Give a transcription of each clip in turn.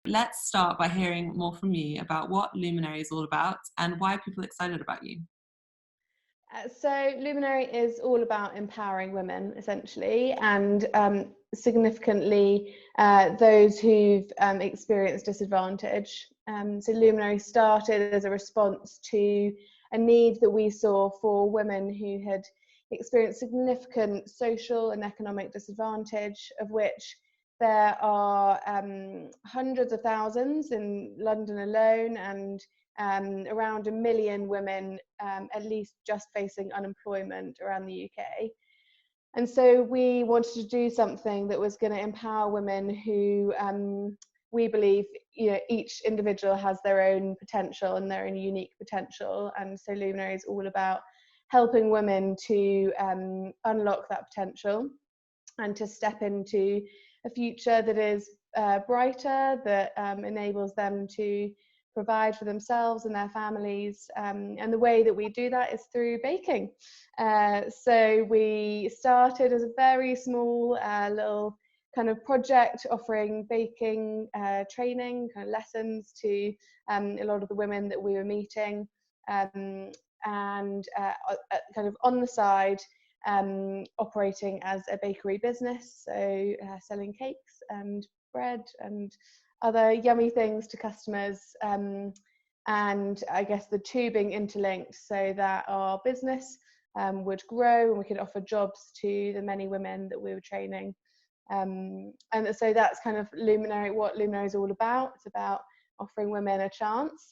Let's start by hearing more from you about what Luminary is all about and why people are excited about you. So Luminary is all about empowering women, essentially, and significantly those who've experienced disadvantage. So Luminary started as a response to a need that we saw for women who had experienced significant social and economic disadvantage, of which there are hundreds of thousands in London alone, and around 1 million women at least just facing unemployment around the UK. And so we wanted to do something that was going to empower women who we believe, each individual has their own potential and their own unique potential. And so Luminary is all about helping women to unlock that potential and to step into a future that is brighter, that enables them to provide for themselves and their families. And the way that we do that is through baking. So we started as a very small little kind of project offering baking training, kind of lessons to a lot of the women that we were meeting, and kind of on the side, operating as a bakery business, so selling cakes and bread and other yummy things to customers, and I guess the two being interlinked so that our business would grow and we could offer jobs to the many women that we were training. And so that's kind of Luminary, what Luminary is all about. It's about offering women a chance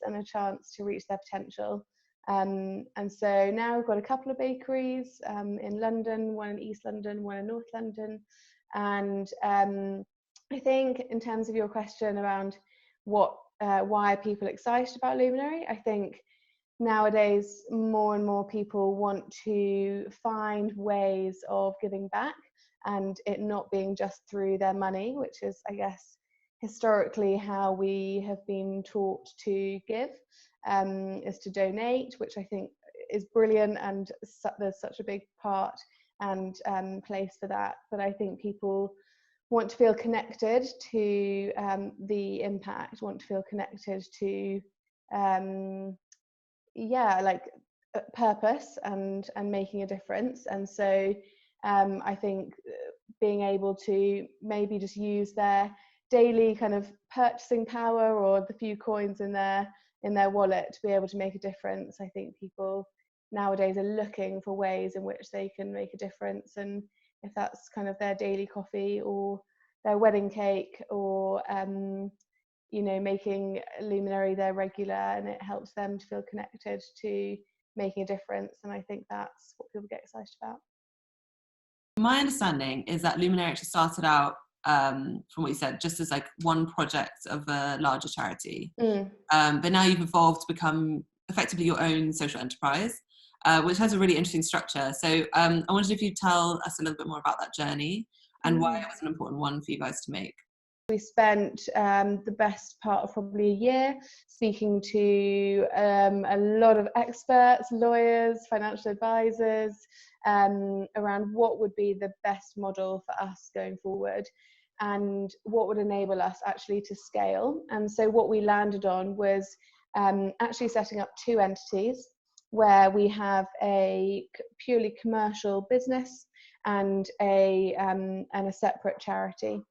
to reach their potential. And so now we've got a couple of bakeries in London, one in East London, one in North London. And I think in terms of your question around why are people excited about Luminary, I think nowadays more and more people want to find ways of giving back, and it not being just through their money, which is, I guess, historically how we have been taught to give, is to donate, which I think is brilliant, and there's such a big part and place for that. But I think people want to feel connected to the impact, want to feel connected to purpose and making a difference. And so I think being able to maybe just use their daily kind of purchasing power or the few coins in their wallet to be able to make a difference. I think people nowadays are looking for ways in which they can make a difference, and if that's kind of their daily coffee or their wedding cake, or making Luminary their regular, and it helps them to feel connected to making a difference. And I think that's what people get excited about. My understanding is that Luminary actually started out, from what you said, just as like one project of a larger charity. But now you've evolved to become effectively your own social enterprise, which has a really interesting structure. So I wondered if you'd tell us a little bit more about that journey and why it was an important one for you guys to make. We spent the best part of probably a year speaking to a lot of experts, lawyers, financial advisors, around what would be the best model for us going forward and what would enable us actually to scale. And so what we landed on was actually setting up two entities, where we have a purely commercial business and a separate charity.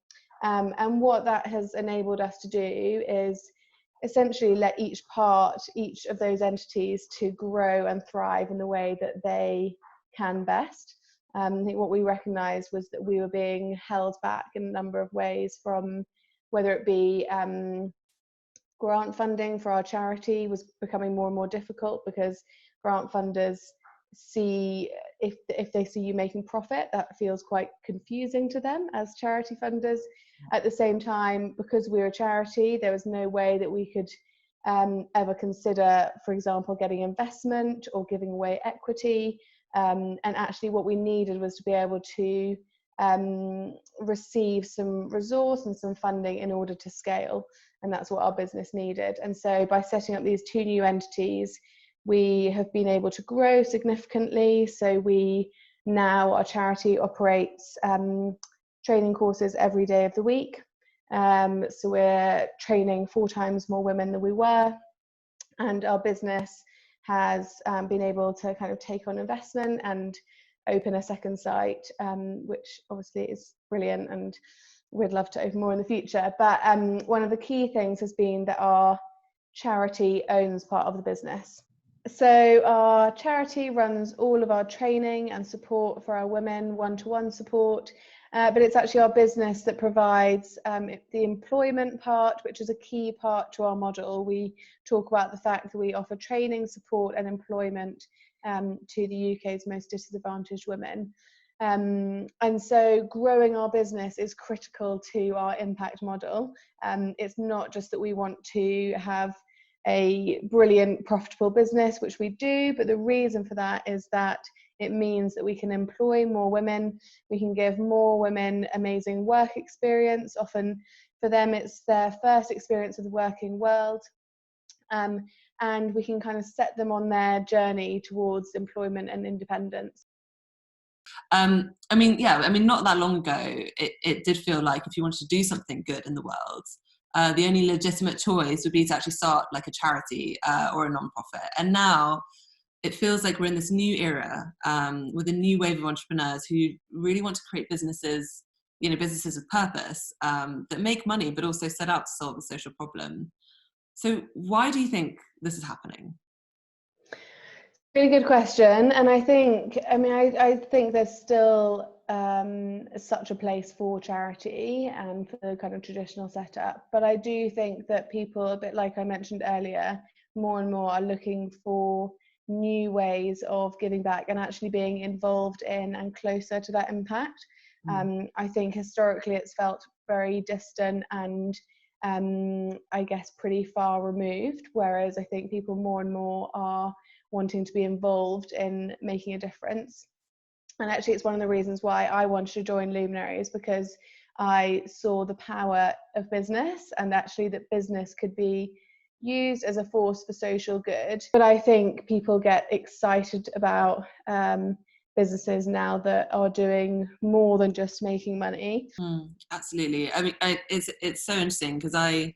And what that has enabled us to do is essentially let each of those entities to grow and thrive in the way that they can best. I think what we recognised was that we were being held back in a number of ways, from whether it be grant funding for our charity was becoming more and more difficult, because grant funders see, if they see you making profit, that feels quite confusing to them as charity funders. At the same time, because we're a charity, there was no way that we could ever consider, for example, getting investment or giving away equity. And actually what we needed was to be able to receive some resource and some funding in order to scale. And that's what our business needed. And so by setting up these two new entities, we have been able to grow significantly. So our charity operates training courses every day of the week. So we're training 4 times more women than we were, and our business has been able to kind of take on investment and open a second site, which obviously is brilliant, and we'd love to open more in the future. But one of the key things has been that our charity owns part of the business. So our charity runs all of our training and support for our women, one-to-one support, but it's actually our business that provides the employment part, which is a key part to our model. We talk about the fact that we offer training, support and employment to the UK's most disadvantaged women. And so growing our business is critical to our impact model. It's not just that we want to have a brilliant, profitable business, which we do, but the reason for that is that it means that we can employ more women, we can give more women amazing work experience. Often for them it's their first experience of the working world, and we can kind of set them on their journey towards employment and independence. Not that long ago, it did feel like if you wanted to do something good in the world, the only legitimate choice would be to actually start like a charity or a non-profit. And now it feels like we're in this new era with a new wave of entrepreneurs who really want to create businesses, businesses with purpose that make money, but also set out to solve a social problem. So why do you think this is happening? Really good question. And I think there's still such a place for charity and for the kind of traditional setup. But I do think that people, a bit like I mentioned earlier, more and more are looking for new ways of giving back and actually being involved in and closer to that impact. I think historically it's felt very distant and I guess pretty far removed, whereas I think people more and more are wanting to be involved in making a difference. And actually it's one of the reasons why I wanted to join Luminary, is because I saw the power of business, and actually that business could be used as a force for social good. But I think people get excited about businesses now that are doing more than just making money. Absolutely. I mean, it's so interesting because I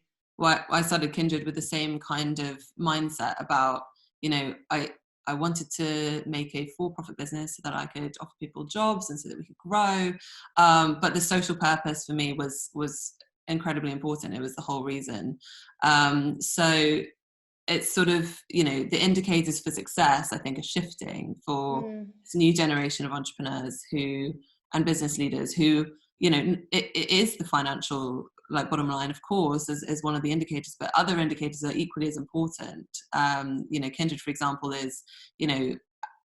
started Kindred with the same kind of mindset about, I wanted to make a for-profit business so that I could offer people jobs and so that we could grow. But the social purpose for me was incredibly important. It was the whole reason. So it's sort of, the indicators for success, I think, are shifting for this new generation of entrepreneurs and business leaders who, it is the financial bottom line, of course, is one of the indicators, but other indicators are equally as important. Kindred, for example, is,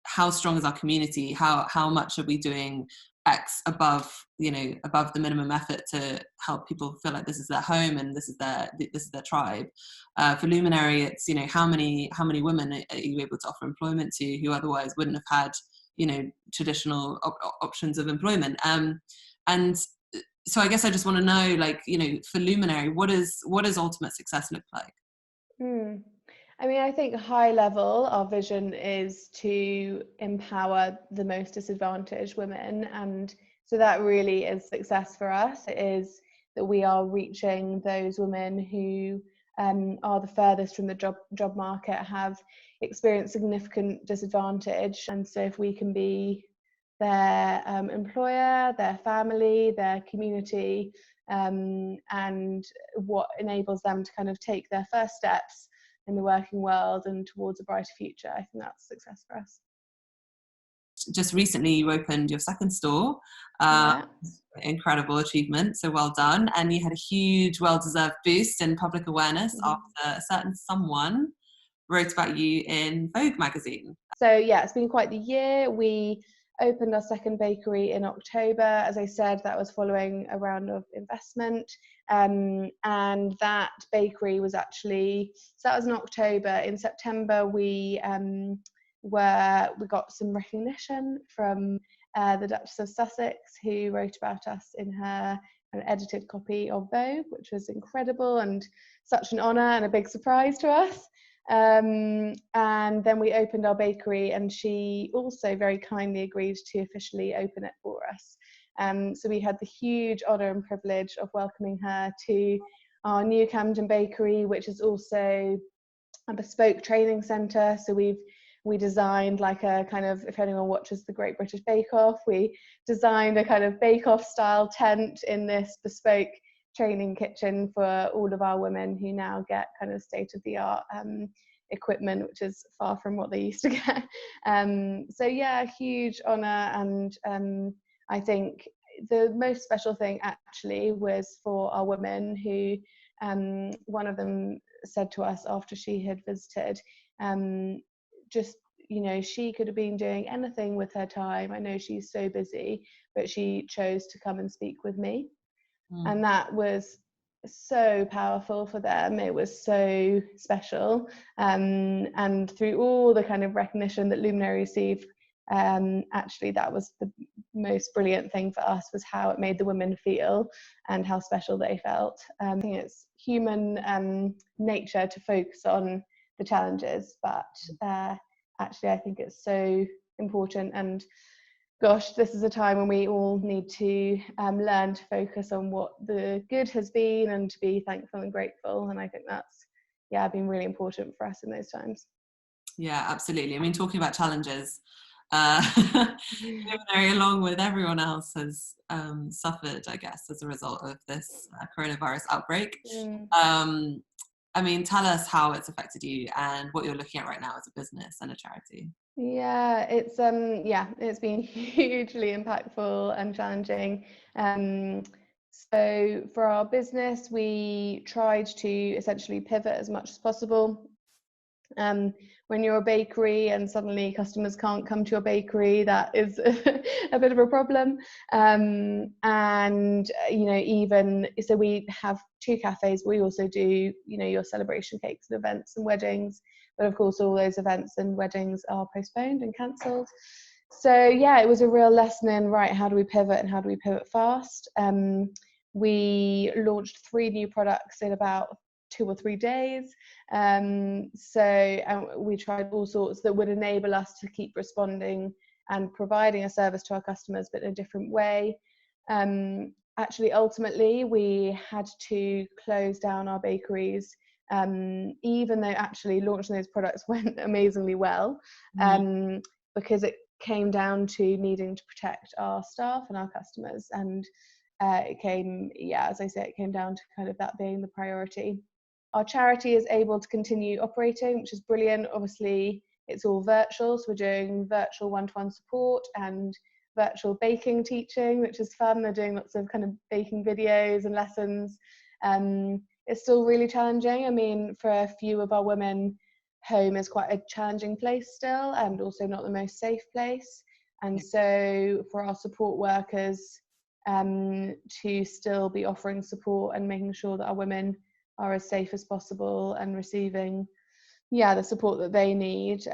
how strong is our community? How much are we doing X above the minimum effort to help people feel like this is their home and this is their tribe. For Luminary, it's, how many women are you able to offer employment to who otherwise wouldn't have had, traditional options of employment. And so I guess I just want to know, for Luminary, what does ultimate success look like? I think high level, our vision is to empower the most disadvantaged women. And so that really is success for us. It is that we are reaching those women who are the furthest from the job market, have experienced significant disadvantage. And so if we can be their employer, their family, their community, and what enables them to kind of take their first steps in the working world and towards a brighter future, I think that's success for us. Just recently you opened your second store. Incredible achievement, so well done. And you had a huge, well-deserved boost in public awareness after a certain someone wrote about you in Vogue magazine. So yeah, it's been quite the year. We opened our second bakery in October. As I said, that was following a round of investment. And that bakery was actually, so that was in October. In September, we got some recognition from the Duchess of Sussex, who wrote about us in her an edited copy of Vogue, which was incredible and such an honour and a big surprise to us. And then we opened our bakery, and she also very kindly agreed to officially open it for us. So we had the huge honour and privilege of welcoming her to our new Kindred Bakery, which is also a bespoke training centre. So we designed like a kind of, if anyone watches the Great British Bake Off, we designed a kind of Bake Off style tent in this bespoke training kitchen for all of our women, who now get kind of state-of-the-art equipment, which is far from what they used to get. So yeah, huge honour. And I think the most special thing actually was for our women, who one of them said to us after she had visited, just, you know, she could have been doing anything with her time. I know she's so busy, but she chose to come and speak with me. And that was so powerful for them. It was so special. And through all the kind of recognition that Luminary received, actually that was the most brilliant thing for us, was how it made the women feel and how special they felt. I think it's human nature to focus on the challenges, but actually I think it's so important. And gosh, this is a time when we all need to learn to focus on what the good has been and to be thankful and grateful. And I think that's, yeah, been really important for us in those times. Yeah, absolutely. I mean, talking about challenges, Luminary, along with everyone else, has suffered, I guess, as a result of this coronavirus outbreak. I mean, tell us how it's affected you and what you're looking at right now as a business and a charity. Yeah, it's been hugely impactful and challenging. So for our business, we tried to essentially pivot as much as possible. When you're a bakery and suddenly customers can't come to your bakery, that is a bit of a problem. And you know, even so, we have 2 cafes. We also do, you know, your celebration cakes and events and weddings. But of course, all those events and weddings are postponed and cancelled. So yeah, it was a real lesson in, right, how do we pivot and how do we pivot fast? We launched 3 new products in about 2 or 3 days. So we tried all sorts that would enable us to keep responding and providing a service to our customers, but in a different way. Actually, ultimately, we had to close down our bakeries, even though actually launching those products went amazingly well, because it came down to needing to protect our staff and our customers. And it came, yeah, as I say, it came down to kind of that being the priority. Our charity is able to continue operating, which is brilliant. Obviously, it's all virtual, so we're doing virtual one-to-one support and virtual baking teaching, which is fun. They're doing lots of kind of baking videos and lessons. It's still really challenging. I mean, for a few of our women, home is quite a challenging place still, and also not the most safe place. And so for our support workers, to still be offering support and making sure that our women are as safe as possible and receiving, yeah, the support that they need,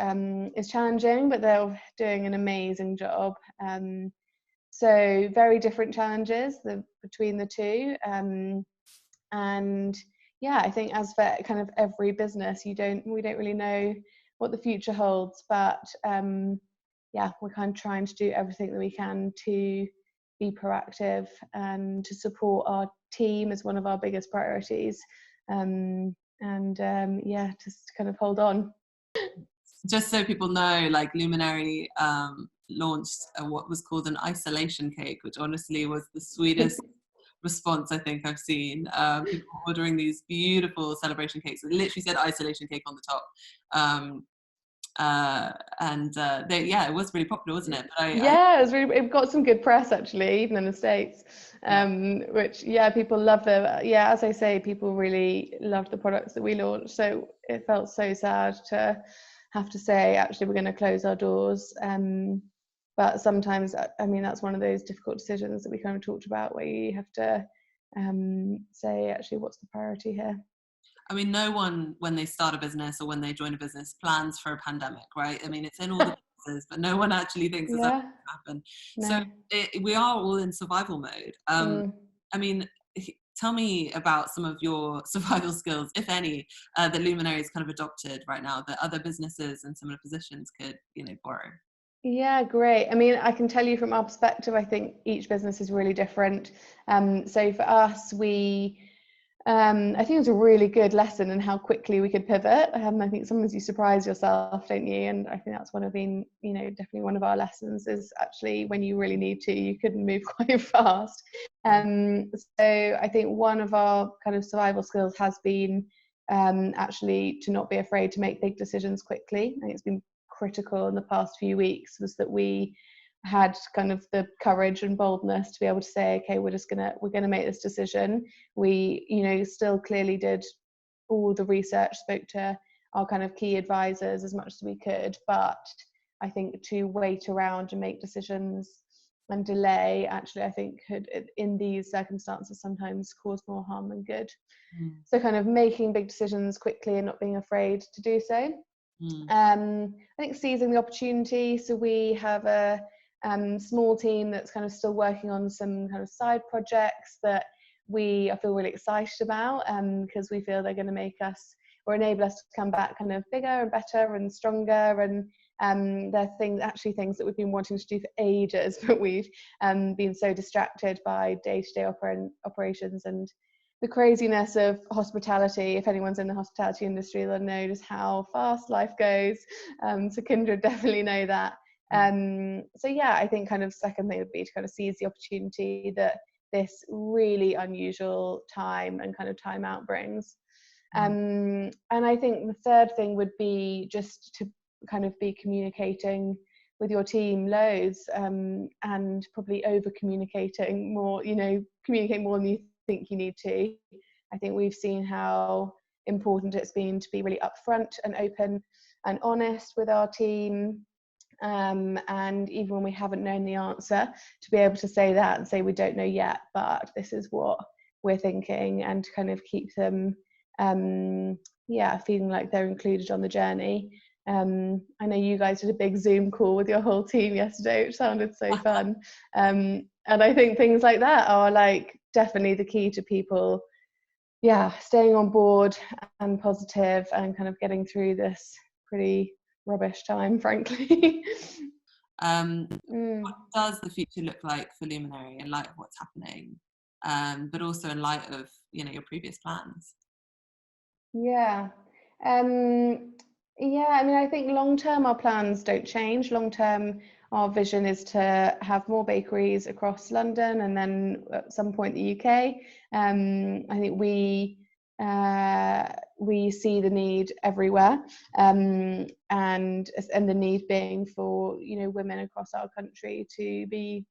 is challenging, but they're doing an amazing job. So very different challenges between the two. And yeah, I think as for kind of every business, we don't really know what the future holds, but yeah, we're kind of trying to do everything that we can to be proactive and to support our team as one of our biggest priorities. Yeah, just kind of hold on. Just so people know, like, Luminary launched what was called an isolation cake, which honestly was the sweetest response I think I've seen. People ordering these beautiful celebration cakes. It literally said isolation cake on the top. It was really popular, wasn't it? But it got some good press actually, even in the States, which, yeah, people love them. Yeah, as I say, people really loved the products that we launched. So it felt so sad to have to say, actually, we're going to close our doors. But sometimes, I mean, that's one of those difficult decisions that we kind of talked about, where you have to say, actually, what's the priority here? I mean, no one, when they start a business or when they join a business, plans for a pandemic, right? I mean, it's in all the businesses, but no one actually thinks it's going to happen. No. So we are all in survival mode. I mean, tell me about some of your survival skills, if any, that Luminary has kind of adopted right now that other businesses in similar positions could, you know, borrow. Yeah, great. I mean, I can tell you from our perspective, I think each business is really different. So for us, I think it was a really good lesson in how quickly we could pivot. I think sometimes you surprise yourself, don't you? And I think that's definitely one of our lessons is actually when you really need to, you could move quite fast. So I think one of our kind of survival skills has been actually to not be afraid to make big decisions quickly. I think it's been critical in the past few weeks was that we had kind of the courage and boldness to be able to say, okay, we're gonna make this decision. We, still clearly did all the research, spoke to our kind of key advisors as much as we could, but I think to wait around and make decisions and delay actually I think could in these circumstances sometimes cause more harm than good. So kind of making big decisions quickly and not being afraid to do so. I think seizing the opportunity. So we have a small team that's kind of still working on some kind of side projects that I feel really excited about because we feel they're going to make us or enable us to come back kind of bigger and better and stronger, and they're things that we've been wanting to do for ages, but we've been so distracted by day-to-day operations and the craziness of hospitality. If anyone's in the hospitality industry, they'll know just how fast life goes. So Kindred definitely know that. So yeah, I think kind of second thing would be to kind of seize the opportunity that this really unusual time and kind of time out brings. And I think the third thing would be just to kind of be communicating with your team loads and probably over communicating more, communicate more than you think you need to. I think we've seen how important it's been to be really upfront and open and honest with our team, and even when we haven't known the answer, to be able to say that and say we don't know yet, but this is what we're thinking, and to kind of keep them feeling like they're included on the journey. I know you guys did a big Zoom call with your whole team yesterday, which sounded so fun. And I think things like that are like definitely the key to people, staying on board and positive and kind of getting through this pretty rubbish time, frankly. What does the future look like for Luminary in light of what's happening, but also in light of your previous plans? I mean, I think long term our plans don't change. Long term our vision is to have more bakeries across London and then at some point the UK. I think we see the need everywhere, and the need being for women across our country to be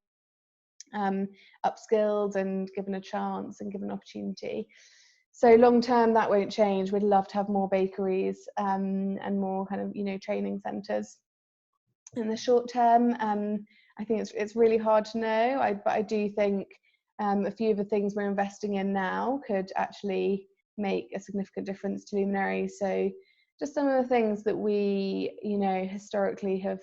upskilled and given a chance and given opportunity. So long term that won't change. We'd love to have more bakeries and more kind of training centres. In the short term, I think it's really hard to know. But I do think a few of the things we're investing in now could actually make a significant difference to Luminary. So just some of the things that we historically have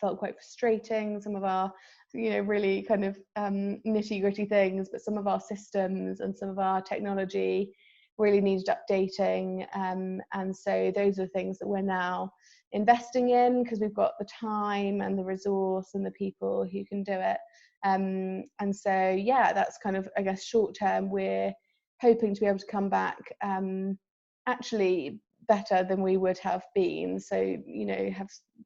felt quite frustrating, some of our really kind of nitty-gritty things, but some of our systems and some of our technology really needed updating, and so those are things that we're now investing in because we've got the time and the resource and the people who can do it, and so that's kind of, I guess, short term we're hoping to be able to come back actually better than we would have been. So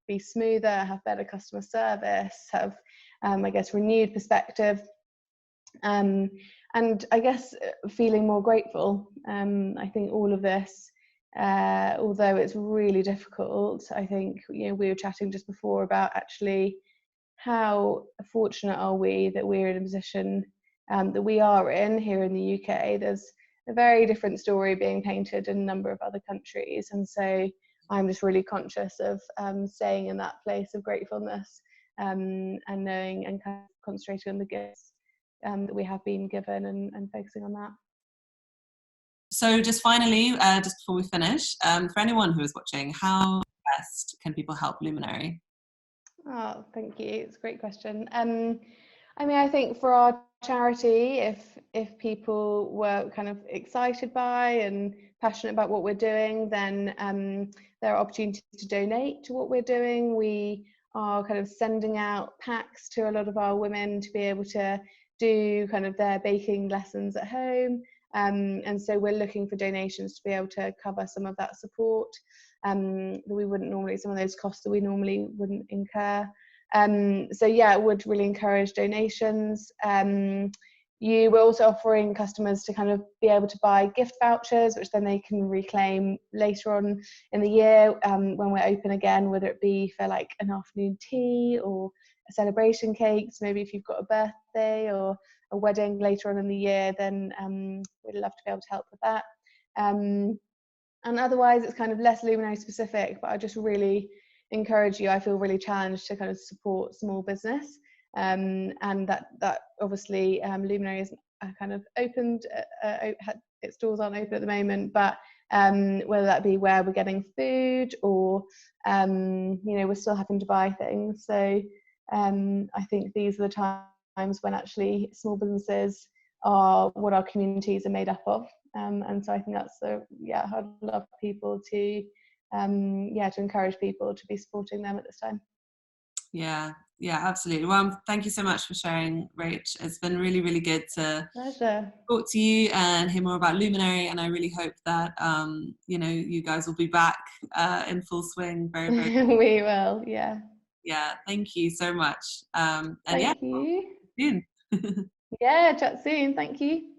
be smoother, have better customer service, have I guess renewed perspective, and I guess feeling more grateful. I think all of this, although it's really difficult, I think we were chatting just before about actually how fortunate are we that we're in a position that we are in here in the UK. There's a very different story being painted in a number of other countries, and so I'm just really conscious of staying in that place of gratefulness, and knowing and kind of concentrating on the gifts that we have been given, and focusing on that. So just finally, just before we finish, for anyone who is watching, how best can people help Luminary? Oh, thank you. It's a great question. I mean, I think for our charity, if people were kind of excited by and passionate about what we're doing, then there are opportunities to donate to what we're doing. We are kind of sending out packs to a lot of our women to be able to do kind of their baking lessons at home. And so we're looking for donations to be able to cover some of that support that we wouldn't normally, some of those costs that we normally wouldn't incur. So yeah, I would really encourage donations. You were also offering customers to kind of be able to buy gift vouchers, which then they can reclaim later on in the year when we're open again, whether it be for like an afternoon tea or a celebration cake. So maybe if you've got a birthday or a wedding later on in the year, then we'd love to be able to help with that. And otherwise, it's kind of less Luminary specific, but I just really encourage you. I feel really challenged to kind of support small business. And that obviously Luminary is kind of opened, its doors aren't open at the moment, but whether that be where we're getting food or we're still having to buy things. So I think these are the times when actually small businesses are what our communities are made up of, and so I think that's I'd love people to to encourage people to be supporting them at this time. Yeah, absolutely. Well, thank you so much for sharing, Rach. It's been really, really good to talk to you and hear more about Luminary, and I really hope that you guys will be back in full swing very, very We will, yeah. Thank you so much. Thank you. Soon. Yeah, chat soon. Thank you.